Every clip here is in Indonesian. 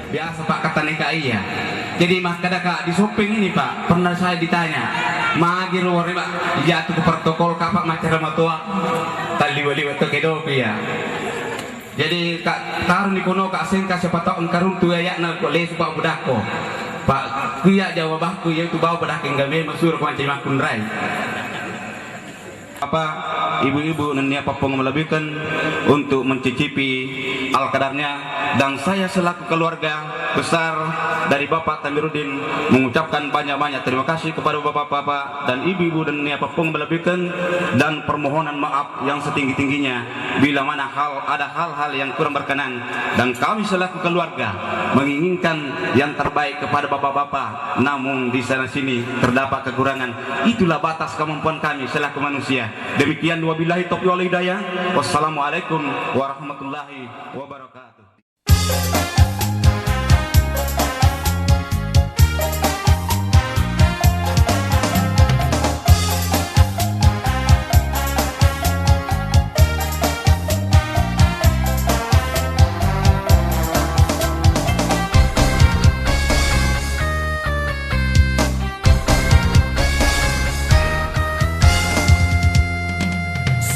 Biasa Pak kata NKI ya. Jadi mas kadang di shopping ini Pak, pernah saya ditanya, magi luar ini Pak, jatuh ke protokol kapak macam tua, tali wali waktu kedopi ya. Jadi kak karun di kono kak singka siapa tahu karun tu ya nak boleh supaya budako. Pak kuya jawabahku yaitu bawa bedaking kami masuk macam makun rai. Apa ibu-ibu dan apa melebihkan untuk mencicipi al-qadarnya, dan saya selaku keluarga besar dari Bapak Tamiruddin mengucapkan banyak-banyak terima kasih kepada bapak-bapak dan ibu-ibu dan apa melebihkan, dan permohonan maaf yang setinggi-tingginya bila mana ada hal-hal yang kurang berkenan, dan kami selaku keluarga menginginkan yang terbaik kepada bapak-bapak, namun di sana sini terdapat kekurangan. Itulah batas kemampuan kami selaku manusia. Demikian, wabillahi taufiq wal hidayah. Wassalamualaikum warahmatullahi wabarakatuh.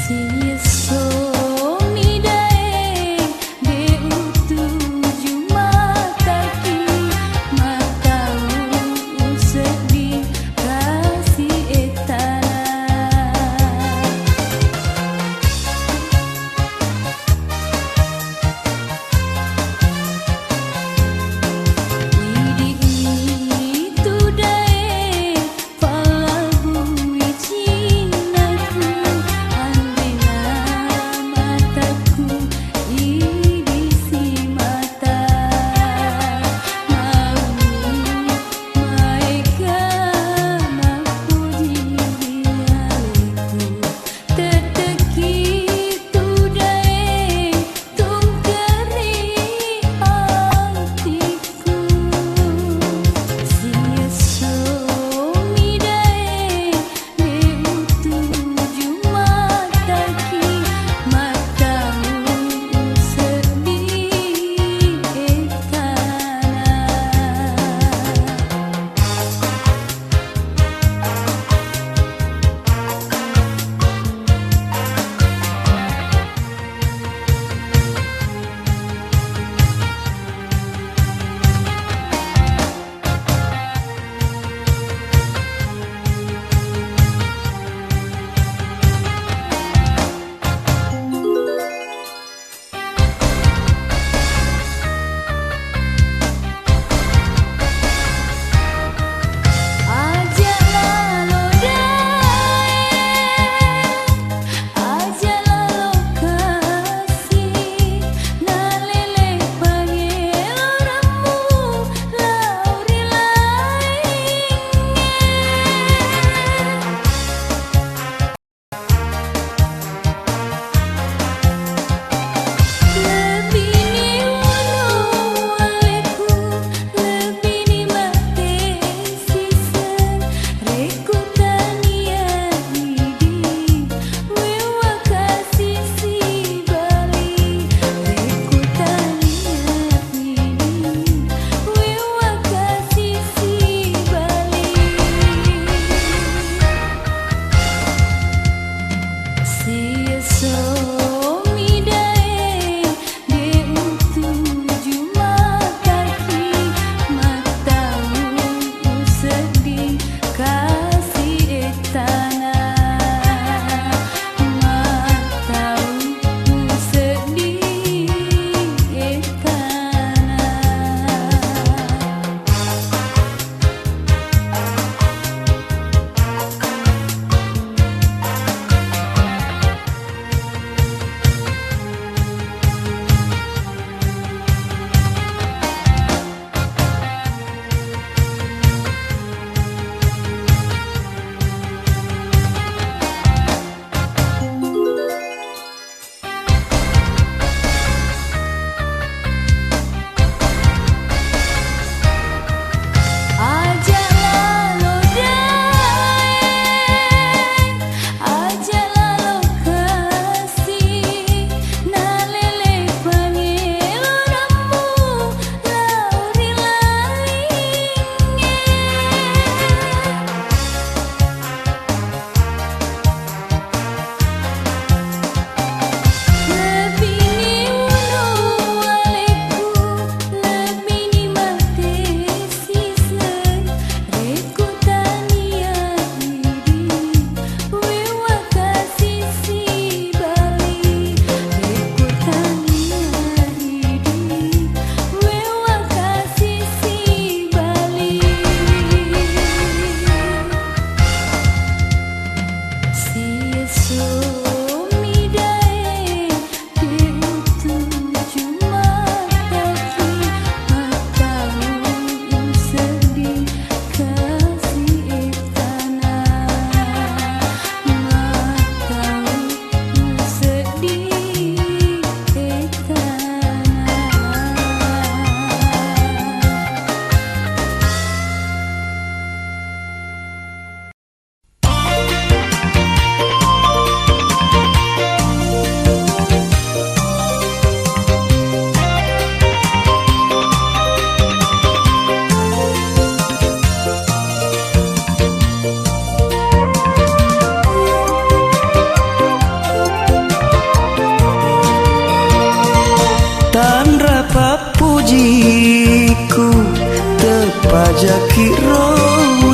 Si so mi dae de utu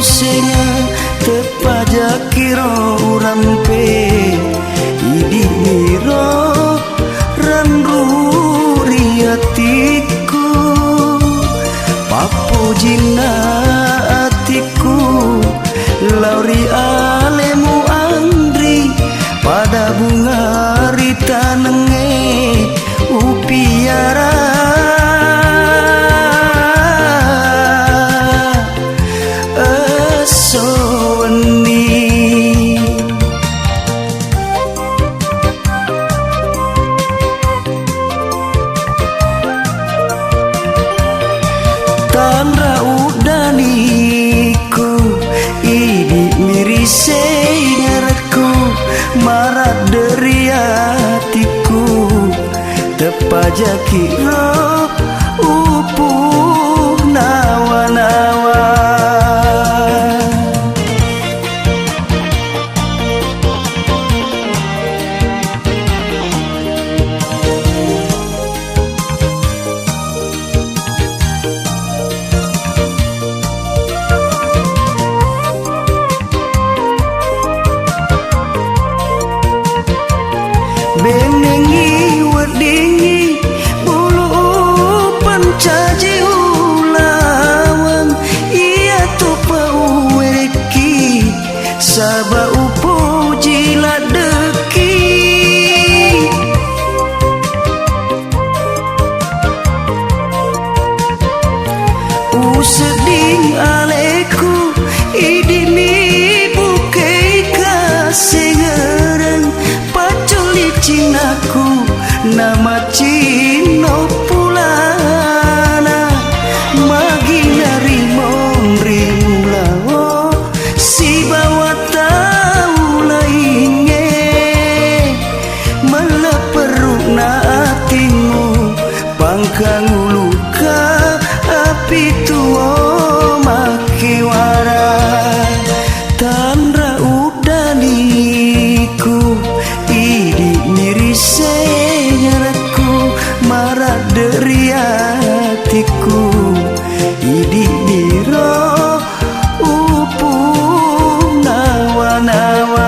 senga tepaja kiro urampe idi miro ranruri hatiku papujina hatiku lauri alemu andri pada bunga rita nenge upiara Tandra udaniku idi mirise ngarku marat dari hatiku tepaja kiro upuh nawa-nawa benengi wedingi bulu pancaji ulawang iya tupa uweki saba upo jila deki useding aleku idimi bukei kasengereng cinaku nama cino pulana magi nyari momri mulawo si bawa tahu lainnya meleperuk na hatimu pangkang luka api tuo makiwara Tandra udaniku sengarku marat dari hatiku idi biro upuh nawa-nawa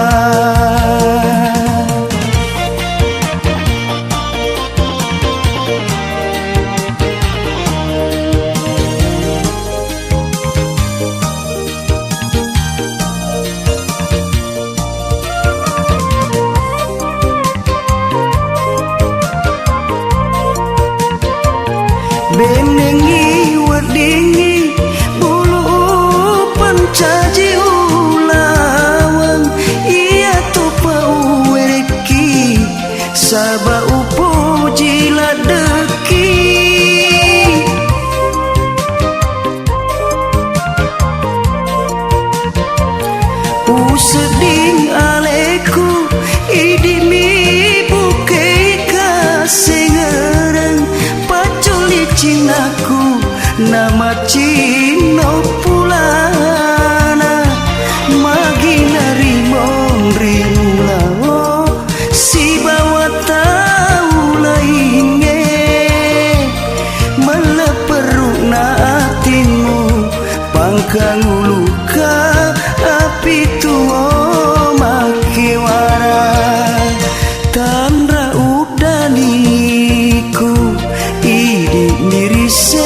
benengi wedingi bulu pancaji ulawang iya tupa uweki saba upo jila deki useding aleku idimi bukei kasengereng cinaku nama cino pulana magi nari momri mulawo si bawa tahu lainnya meleperuk na hatimu pangkang luka api tuo makiwara Tandra udaniku idi mirise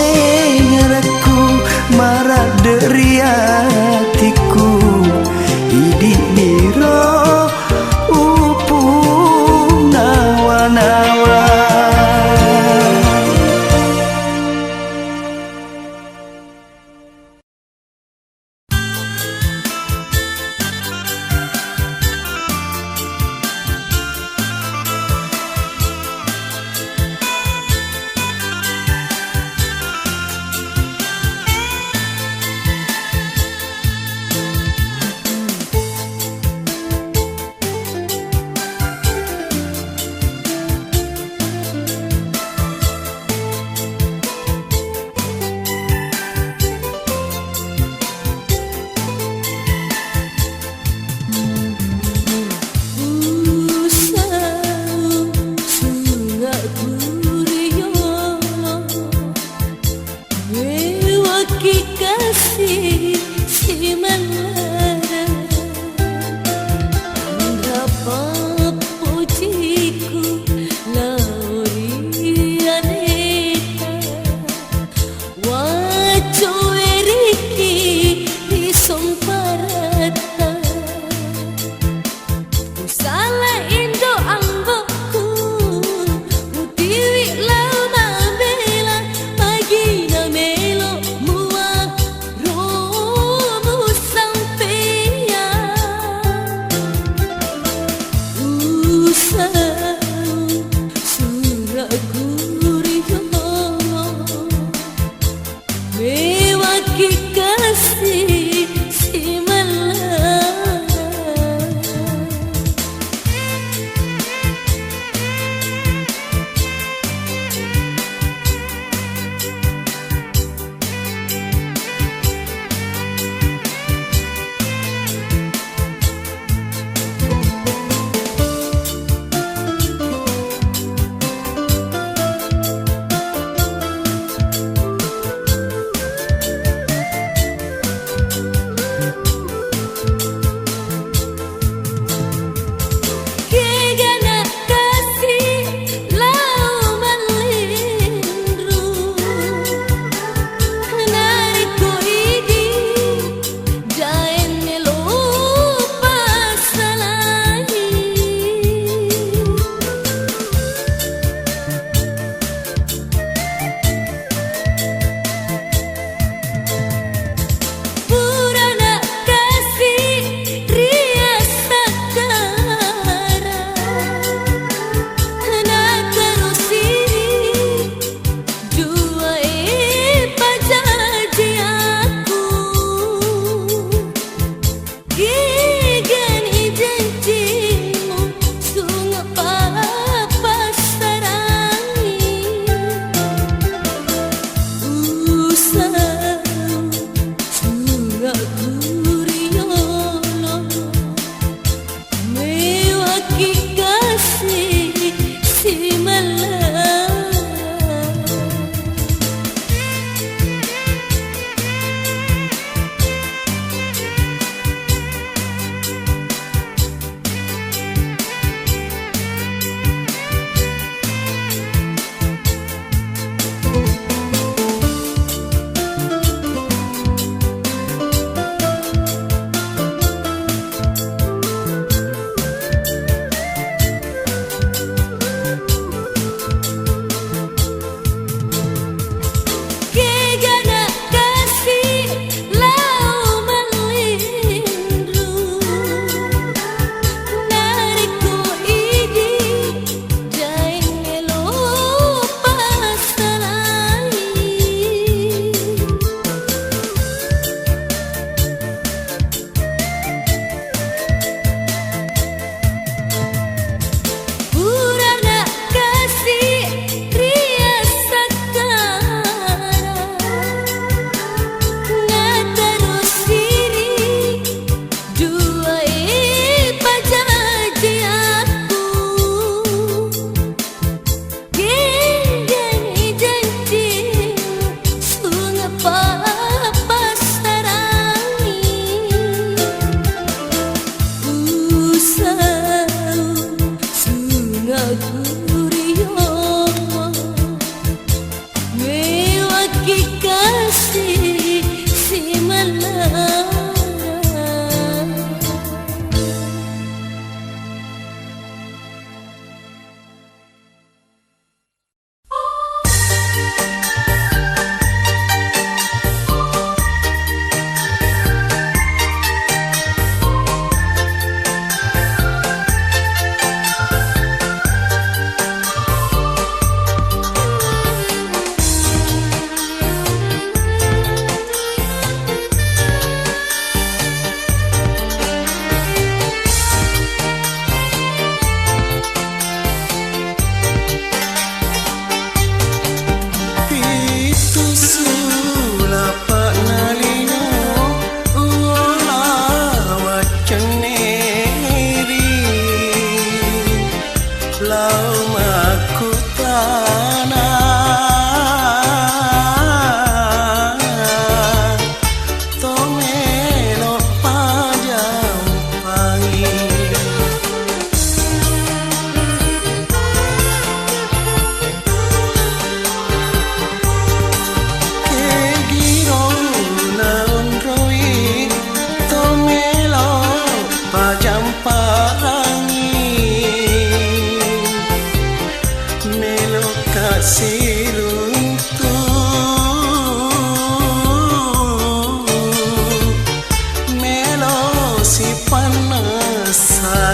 si panasai.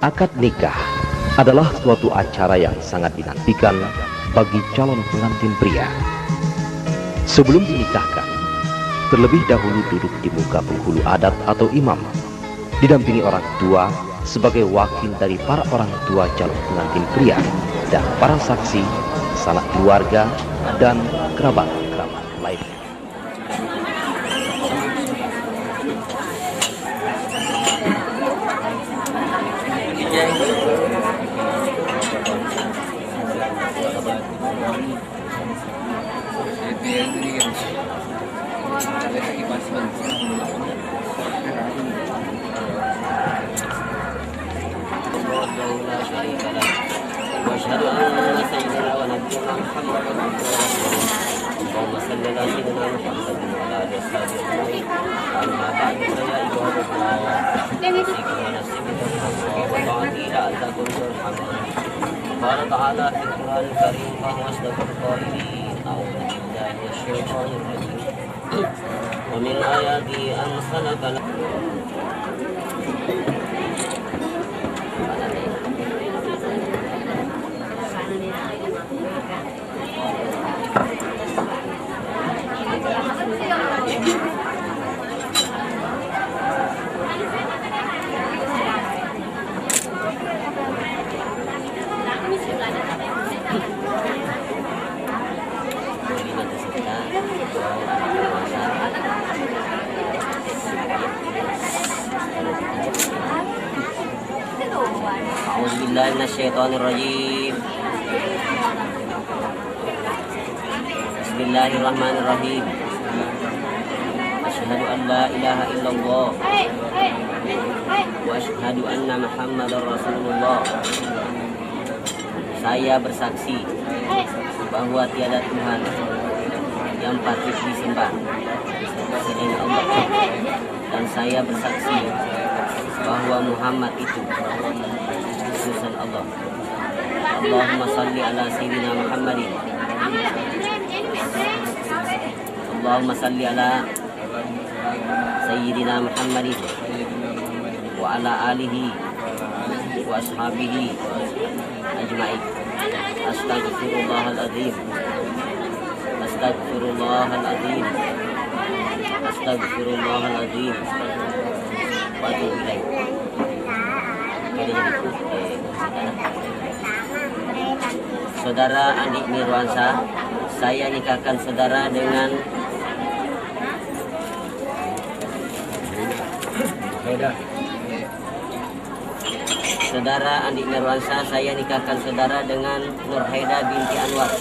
Akad nikah adalah suatu acara yang sangat dinantikan bagi calon pengantin pria. Sebelum dinikahkan, terlebih dahulu duduk di muka penghulu adat atau imam, didampingi orang tua sebagai wakil dari para orang tua calon pengantin pria dan para saksi, sanak keluarga, dan kerabat-kerabat lainnya. واشهد ان سيدنا ونبينا محمد اللهم صل على سيدنا محمد وعلى اله وصحبه اجمعين. اما بعد فيا ايها الاخوه اوصيكم ونفسي بتقوى الله وطاعته لعلكم ترحمون. قال تعالى في القران الكريم وهو اصدق القائلين اعوذ بالله من الشيطان الرجيم ومن اياته ان خلق لكم A'udzubillahi minasyaitonirrajim. Bismillahirrahmanirrahim. Asyhadu an la ilaha illallah wa asyhadu anna Muhammadar Rasulullah. Saya bersaksi bahwa tiada Tuhan yang patut disembah selain Allah, dan saya bersaksi bahwa Muhammad itu utusan Allah. Allahumma salli ala sayyidina Muhammadin. Allahumma salli ala sayyidina Muhammadin wa ala alihi wa ashabihi ajma'in. Astaghfirullahaladzim. Astaghfirullahaladzim. Astaghfirullahaladzim. Wa atubu ilaih. Saudara Andi Mirwansa, saya nikahkan saudara dengan Saudara Andi Mirwansa, saya nikahkan saudara dengan Nurhaida binti Anwar,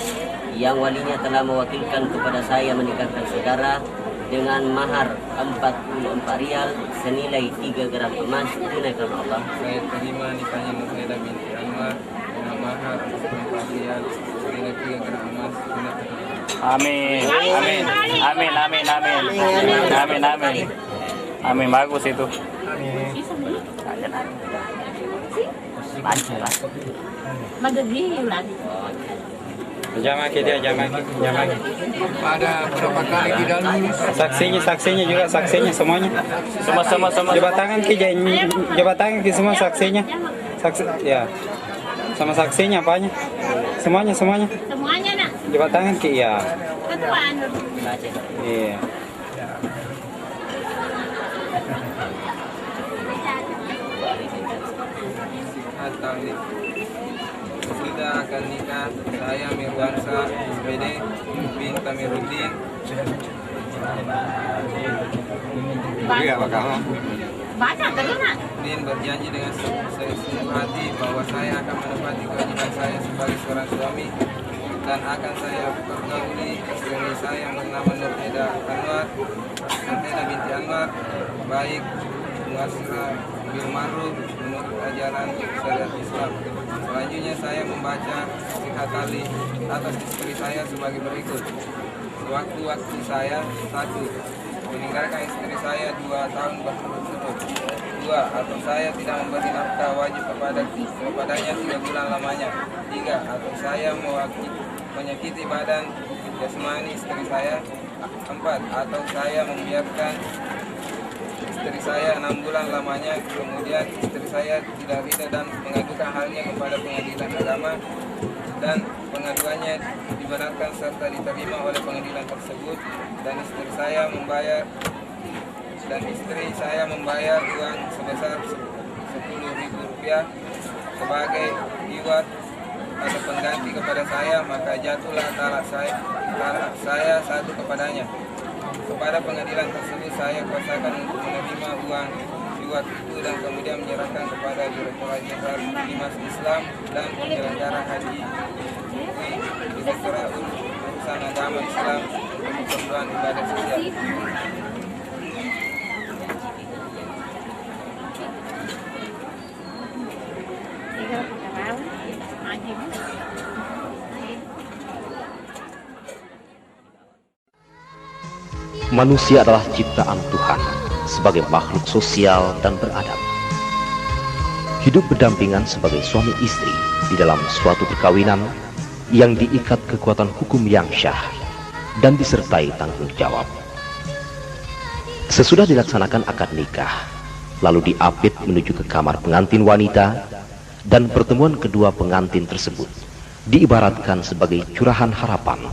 yang walinya telah mewakilkan kepada saya menikahkan saudara dengan mahar 44 rial senilai 3 gram emas tunai karena Allah. Saya terima nikahnya Nurhaida binti Anwar dengan mahar 44 rial senilai 3 gram emas tunai karena Allah. Amin, amin, amin, amin, amin, amin, amin, amin, bagus itu. Jamaki dia, jamaki. Ada berapa kali tidak lulus? Saksinya juga, semuanya. Sama. Coba tangan ki semua saksinya. Saksi, ya. Sama saksinya apanya? Semuanya. Semuanya nak. Coba tangan ki, ya. Ketua Iya. Sudah akan nikah saya Mirwansa SPD bin Tamiruddin. Baca tadi nak. Din berjanji dengan sesungguh hati bahwa saya akan menepati kewajiban saya sebagai seorang suami dan akan saya pergauli istri saya yang bernama Nurhaida binti Anwar, baik muasirah bil ma'ruf menurut ajaran syariat Islam. Selanjutnya saya membaca sikat tali atas istri saya sebagai berikut. Sewaktu-waktu saya 1. Meninggalkan istri saya 2 tahun berturut-turut. 2. Atau saya tidak memberi nafkah wajib kepadanya 3 bulan lamanya. 3. Atau saya menyakiti badan jasmani istri saya. 4. Atau saya membiarkan istri saya 6 bulan lamanya. Kemudian istri saya tidak ridha dan mengadukan halnya kepada pengadilan agama, dan pengaduannya dibenarkan serta diterima oleh pengadilan tersebut, dan istri saya membayar uang sebesar Rp10.000 sebagai iwat atau pengganti kepada saya. Maka jatuhlah talak saya satu kepadanya. Kepada pengadilan tersebut saya kuasakan untuk menerima uang iwat itu dan kemudian menyerahkan kepada Direktorat Jenderal Bimas Islam dan penyelenggara haji Direktorat Urusan Agama Islam untuk keperluan ibadah sosial. Manusia adalah ciptaan Tuhan sebagai makhluk sosial dan beradab. Hidup berdampingan sebagai suami istri di dalam suatu perkawinan yang diikat kekuatan hukum yang syah dan disertai tanggung jawab. Sesudah dilaksanakan akad nikah, lalu diapit menuju ke kamar pengantin wanita, dan pertemuan kedua pengantin tersebut diibaratkan sebagai curahan harapan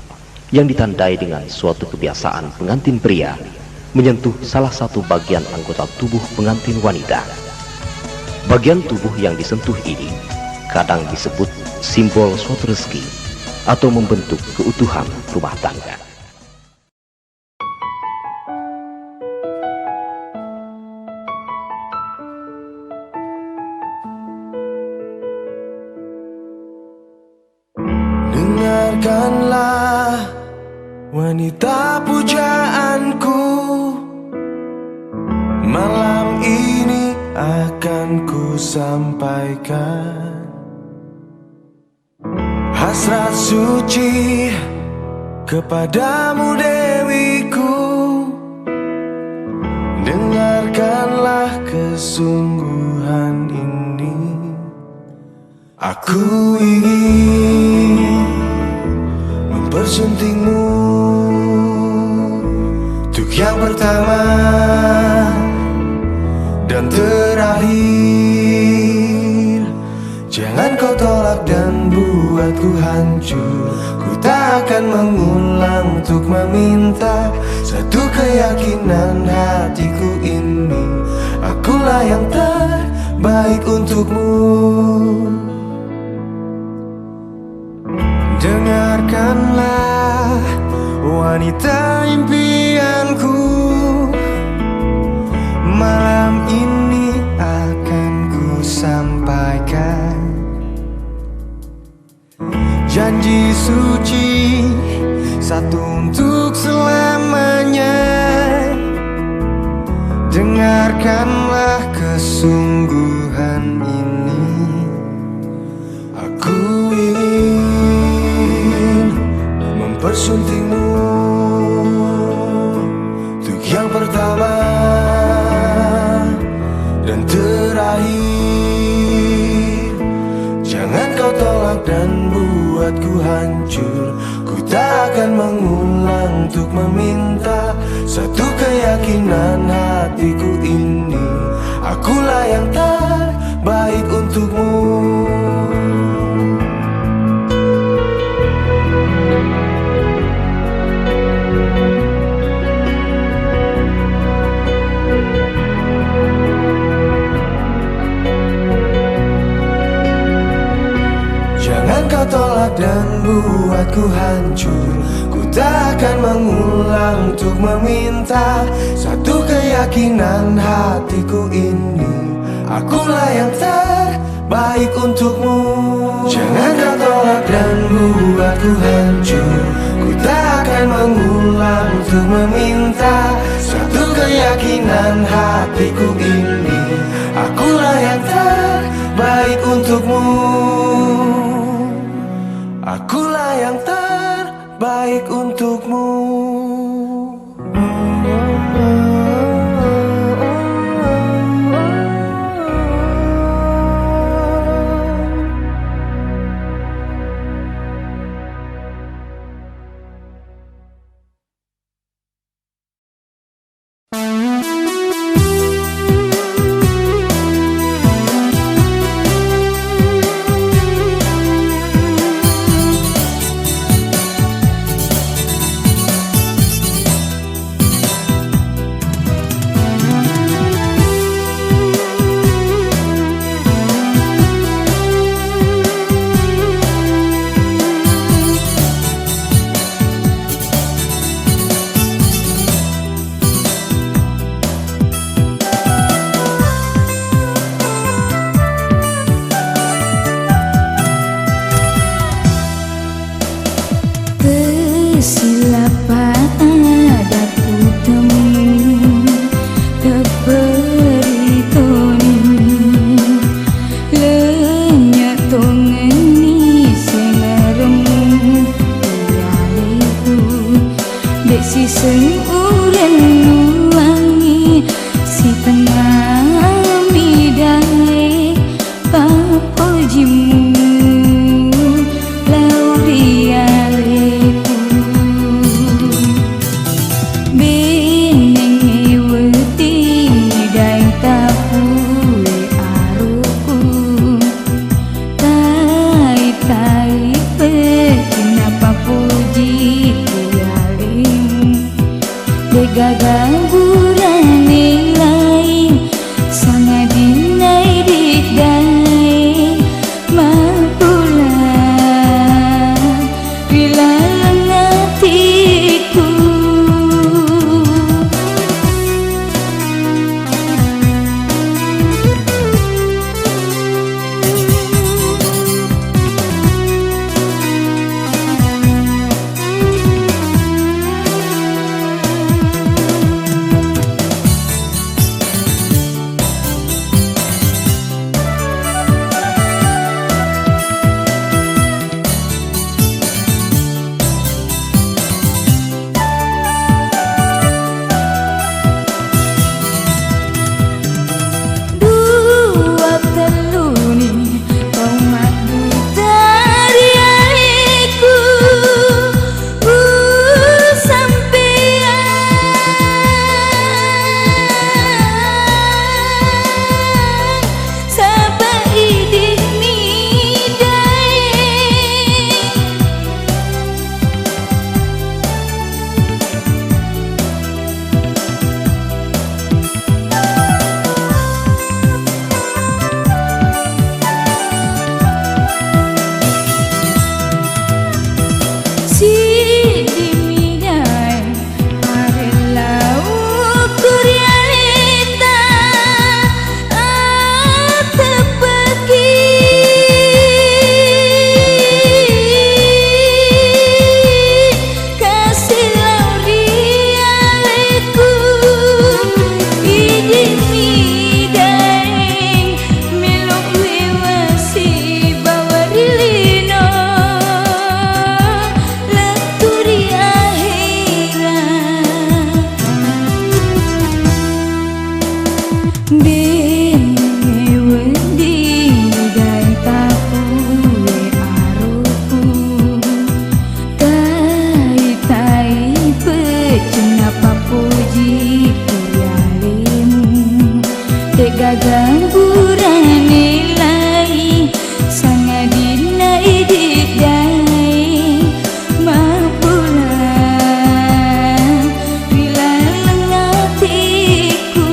yang ditandai dengan suatu kebiasaan pengantin pria menyentuh salah satu bagian anggota tubuh pengantin wanita. Bagian tubuh yang disentuh ini kadang disebut simbol suatu rezeki atau membentuk keutuhan rumah tangga. Dengarkanlah wanita pujaanku, malam ini akan ku sampaikan hasrat suci kepadamu dewiku. Dengarkanlah kesungguhan ini, aku ingin mempersuntingmu untuk yang pertama dan terakhir. Jangan kau tolak dan buatku hancur. Ku tak akan mengulang untuk meminta satu keyakinan hatiku ini, akulah yang terbaik untukmu. Dengarkanlah wanita impianku, malam ini akan ku sampaikan janji suci satu untuk selamanya. Dengarkanlah kesungguhan ini, aku ingin mempersuntingmu untuk yang pertama dan terakhir. Jangan kau tolak dan buatku hancur. Ku tak akan mengulang untuk meminta satu keyakinan hatiku ini, akulah yang terbaik untukmu. Kau tolak dan buatku hancur. Ku tak akan mengulang untuk meminta satu keyakinan hatiku ini, akulah yang terbaik untukmu. Jangan kau tolak dan buatku hancur. Ku tak akan mengulang untuk meminta satu keyakinan hatiku ini, akulah yang terbaik untukmu. Akulah yang terbaik untukmu. pujimu laurialeku benenge wedi daeng tapule aruku tai pe kenapa pujiku yalimu degagang gurane lain sangat dinai didai mapulah bila hatiku gagang gurane lai sangat dinai didai mapulah bila hatiku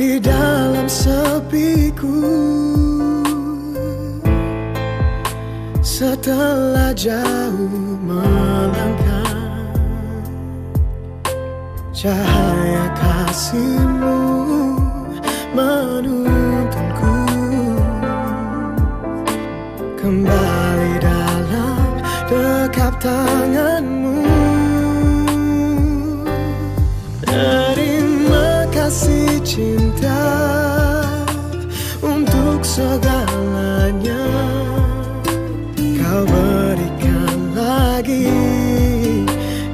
di dalam sepiku. Setelah jauh melangkah, cahaya kasih-Mu menuntunku kembali dalam dekap tangan-Mu. Terima kasih cinta untuk segalanya Kau berikan lagi.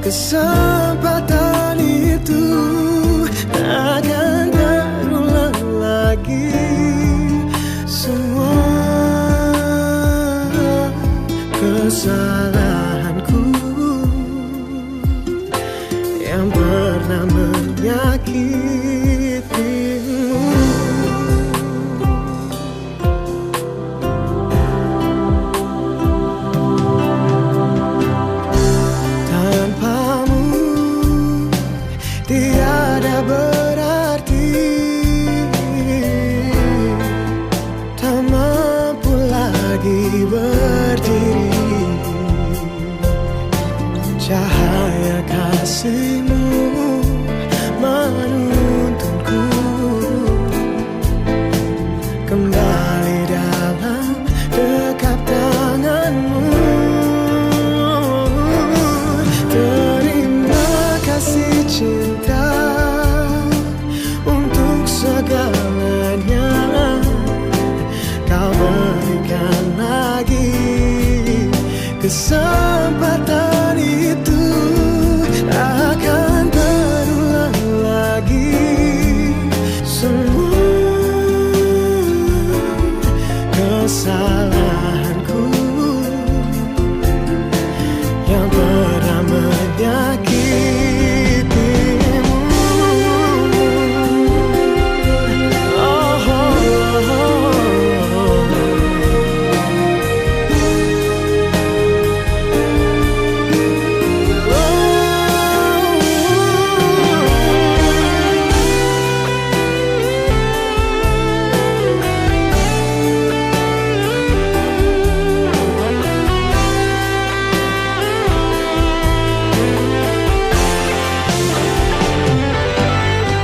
Kesempatan itu takkan terulang lagi. Semua kesalahanku yang pernah menyakitimu. Tanpamu tiada berarti, tak mampu lagi berdiri. Cahaya kasih-Mu menuntunku kembali dalam dekap tangan-Mu. Terima kasih cinta untuk segalanya Kau berikan lagi. Kesempatan itu akan terulang lagi. Semua kesalahanku yang pernah menyakitimu.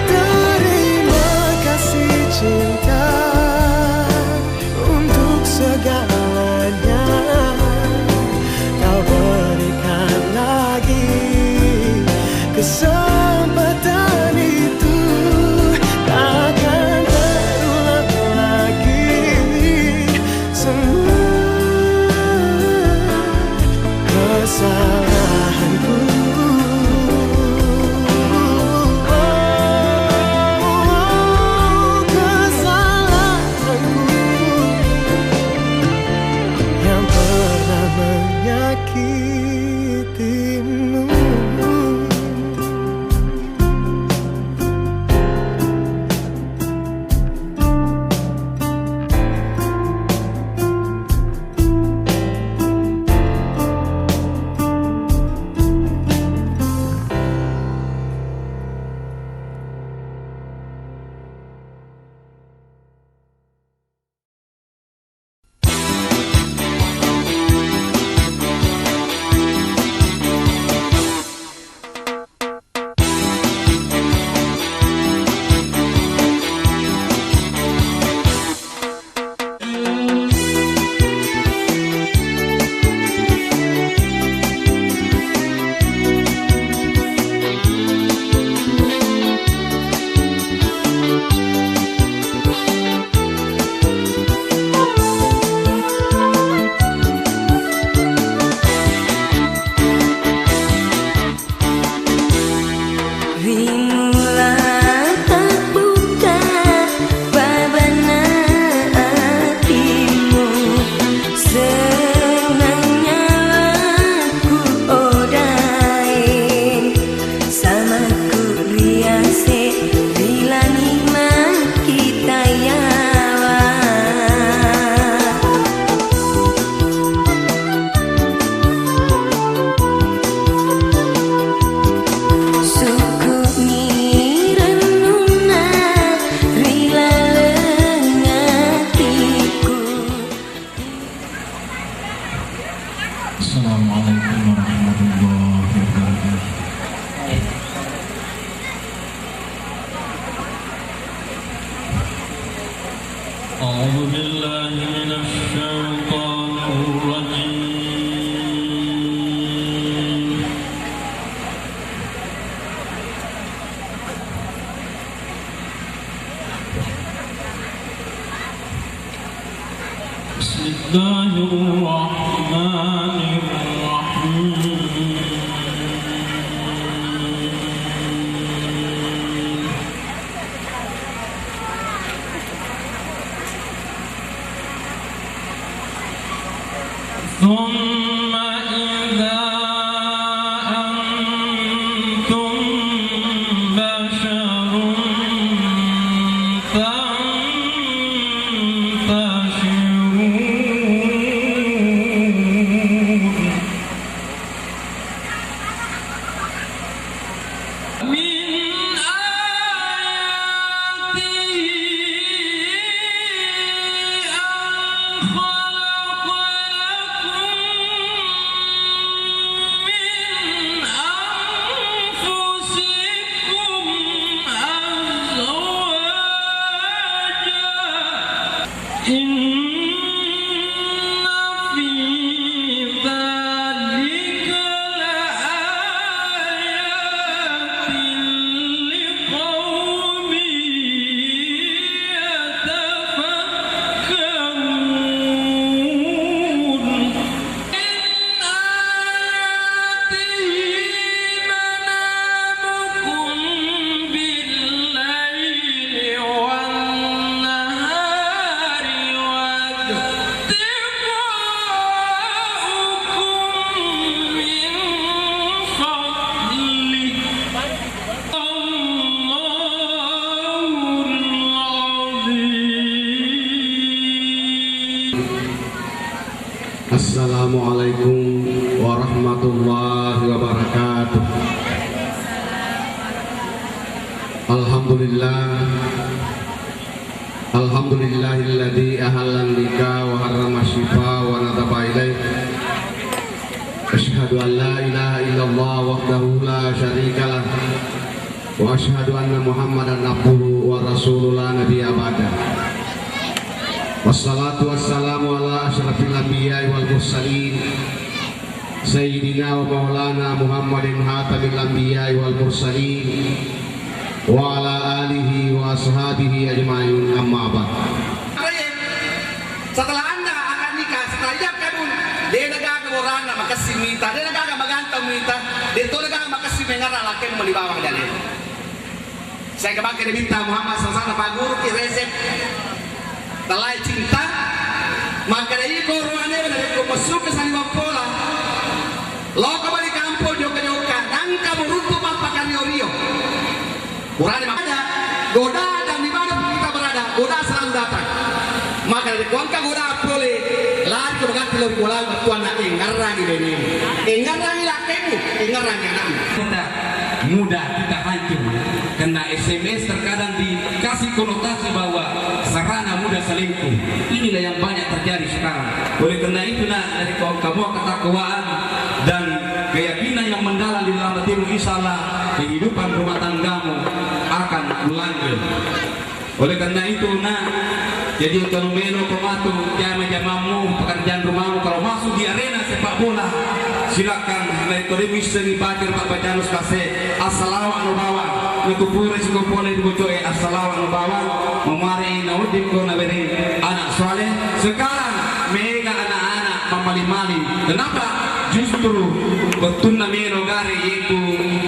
Terima kasih cinta untuk segalanya Kau berikan lagi. Kesempatan itu takkan terulang lagi. Semua kesalahanku yang pernah menyakitimu. Assalamualaikum warahmatullahi wabarakatuh. Alhamdulillahilladzi ahallan nikah wa harrama syifa wa nadaba ilaih. Asyhadu an la ilaha illallah wahdahu la syarikalah wa asyhadu anna Muhammadan abduhu wa rasulullah la nabiyya ba'da. Wassalatu wassalamu ala asyrafil anbiya'i wal mursalin Sayyidina wa maulana Muhammadin hatamil anbiya'i wal mursalin wa ala alihi wa ashabihi ajma'in, amma ba'd. Setelah Anda akan nikah, setelah ijab kabul, dia nagaga orang na makasih mita, dia nagaga magantang mita, dia to nagaga makasih mengara lakin mo di bawah dalil. Saya kebangkit diminta Muhammad SAW paguru ki resep talai cinta, maka dari koruannya dari masuk ke saliwang pola, lo kembali kampung joka nangka meruntuh papakan rio. Kurang ada goda dan di mana pun kita berada, goda selalu datang. Maka dari kuangka goda boleh lari ke bagian telur bola bertuan nak engarang ini, engarang lakemu, engarang anakmu. Kita mudah kita hancur karena SMS terkadang dikasih konotasi bahwa sarana mudah selingkuh. Inilah yang banyak terjadi sekarang. Oleh karena itu dari kamu ketakwaan dan keyakinan yang mendalam di dalam hatimu, insyaallah kehidupan rumah tanggamu akan melanjut. Oleh karena itu jadi kalau melo pematu jamamu pekerjaan rumahmu, kalau masuk di arena sepak bola silakan dari televis seni batir Pak Bacanus kase assalamualaikum bawa nekupure sikopole dibocoe assalamualaikum bawa memari naudin ko naberi anak soleh. Sekarang mega anak-anak mamali-mali. Kenapa? Justru betul na mero gari yaitu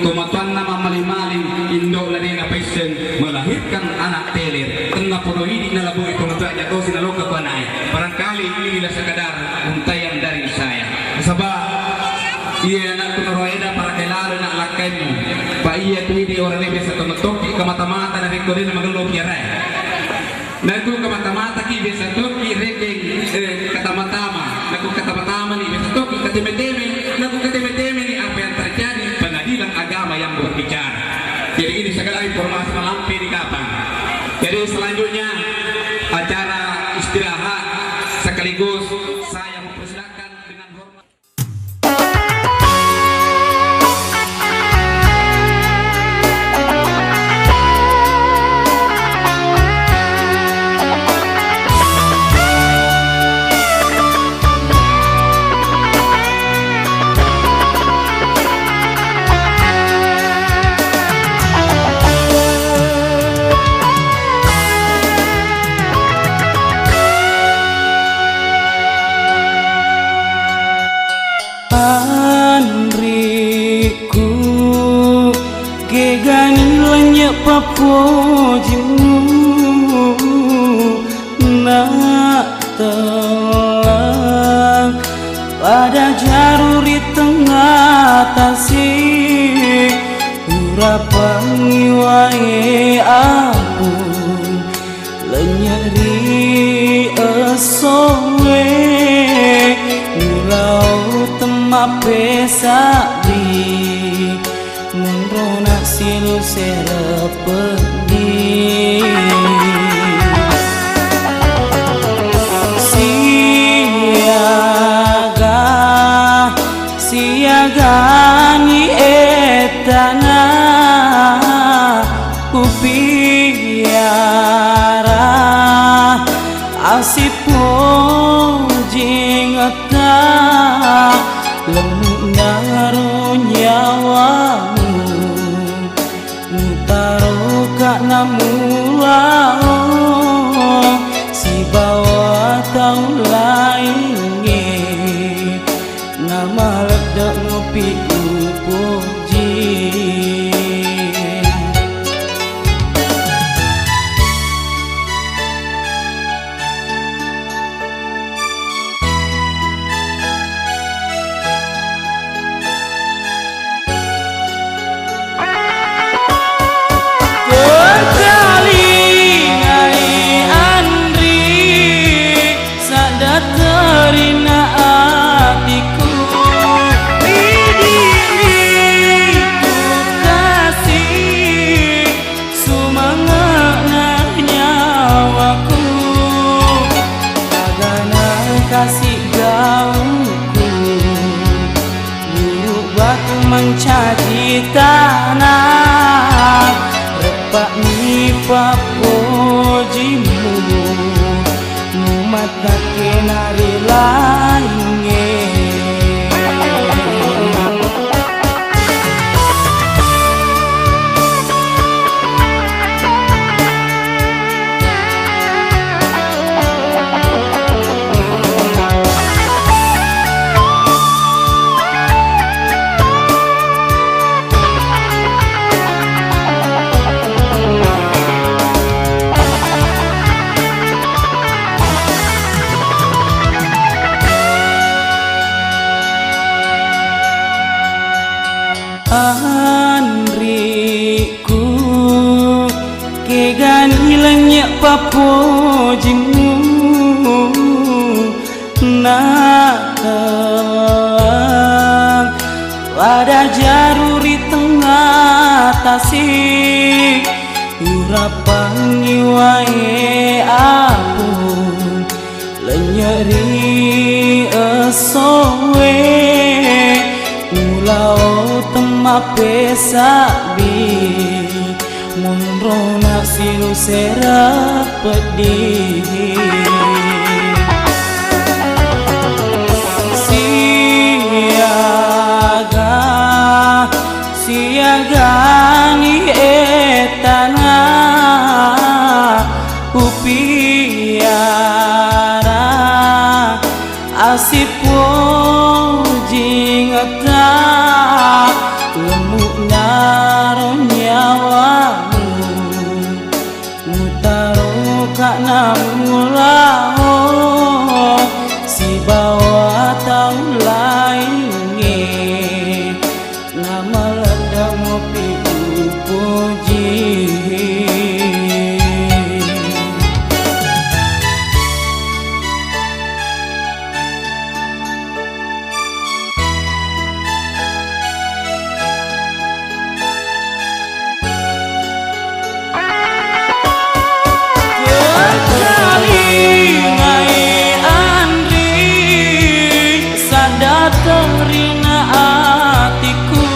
tumatuan na mamali-mali indo ladina pesen melahirkan anak teler tengah puno ini na labo itu ngetak jatuh sinaloka panai. Barangkali inilah sekadar untayan dari saya. Sebab iya anak tunaroeda para kelaro nak lakaimu. Pa iya tuh orang ini biasa tumatoki ke mata-mata na rekodin na magelok yaray. Naku ke mata-mata ki biasa toki reking kata-matama. Naku kata-matama ni biasa toki kateme-teme. Naku kateme-teme ni apa yang terjadi pengadilan agama yang berbicara. Jadi ini segala informasi melampir di kapan. Jadi selanjutnya acara istirahat sekaligus saya mempersilakan dengan hormat. papojimu nak telang pada jaruri tengah tasik urapangi wae ampun lenyeri esowe nilau temape sabi menrona silu serepedi siaga ni etana upiara asipo jingata lemnaro nyawamu mutaro kak namulao si bawa tau lainnya nama ledak ngopi upuji kasih gaungku buruk batu mencaci tanah repak ni papojimu mata kenari lainnya Anriku kegani lenyak papojimu nakal pada jaruri tengah tasik urapangi wae ampun lenyeri esowe mulau temape sabi munrona silu serapedi siaga ni etana upiara asipo jingata lemuk naro nyawamu mutaro kak namulao si bawa tau lainnya nama ledak ngopi upuji terina hatiku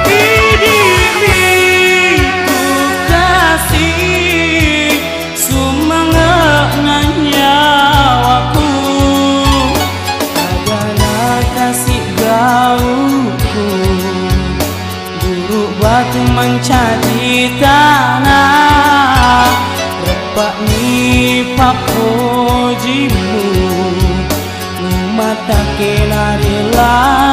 Bidibiku kasih Sumangat nyawaku Agana kasih gauku Buruk batu mencaci tanah Repak ni papojimu mata kenari lah